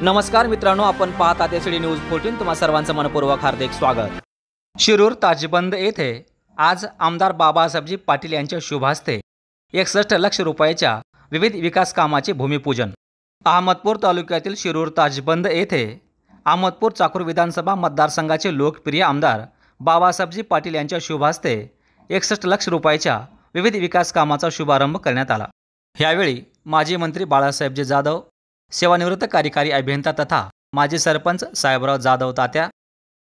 नमस्कार मित्रांनो, आपण पाहत आहात एसडी न्यूज 14. तुम्हा सर्वांचं मनपूर्वक हार्दिक स्वागत. शिरूर ताजबंद येथे आज आमदार बाबासाहेबजी पाटील यांच्या शुभ हस्ते 61 लाख रुपयाच्या विविध विकास कामाचे भूमिपूजन. अहमदपूर तालुक्यातील शिरूर ताजबंद येथे अहमदपूर चाकूर विधानसभा मतदारसंघाचे लोकप्रिय आमदार बाबासाहेबजी पाटील यांच्या शुभ हस्ते 61 लाख रुपयाच्या विविध विकास कामाचा शुभारंभ करण्यात आला. यावेळी माजी मंत्री बाळासाहेबजी जाधव, सेवानिवृत्त कार्यकारी अभियंता तथा माजी सरपंच साहेबराव जाधव तात्या,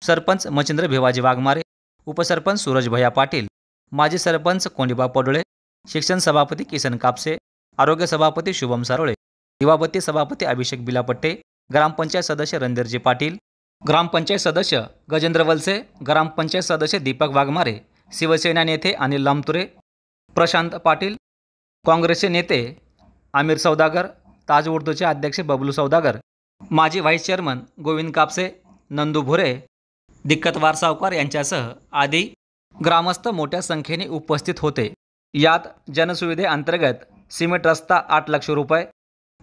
सरपंच मच्छिंद्र भिवाजी वाघमारे, उपसरपंच सूरज भैया पाटील, माजी सरपंच कोंडीबा पडोळे, शिक्षण सभापती किसन कापसे, आरोग्य सभापती शुभम सारोळे, युवापती सभापती अभिषेक बिलापट्टे, ग्रामपंचायत सदस्य रणधीरजी पाटील, ग्रामपंचायत सदस्य गजेंद्र वलसे, ग्रामपंचायत सदस्य दीपक वाघमारे, शिवसेना नेते अनिल लामतुरे, प्रशांत पाटील, काँग्रेसचे नेते आमिर सौदागर, ताज उर्दूचे अध्यक्ष बबलू सौदागर, माजी व्हाईस चेअरमन गोविंद कापसे, नंदू भुरे, दिक्कत वारसावकर यांच्यासह आदी ग्रामस्थ मोठ्या संख्येने उपस्थित होते. यात जनसुविधेअंतर्गत सिमेंट रस्ता 8 लाख रुपये,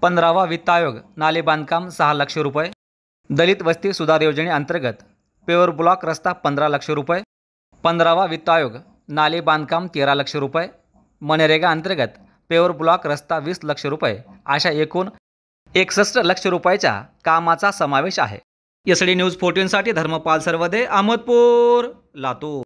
15वा वित्त आयोग नाले बांधकाम 6 लाख रुपये, दलित वस्ती सुधार योजनेअंतर्गत पेवर ब्लॉक रस्ता 15 लाख रुपये, 15वा वित्त आयोग नाले बांधकाम 13 लाख रुपये, मनरेगा अंतर्गत पेवर ब्लॉक रस्ता 20 लाख रुपये अशा एकूण 61 लाख रुपयाच्या कामाचा समावेश आहे. एसडी न्यूज 14 साठी धर्मपाल सरवदे, अहमदपूर, लातूर.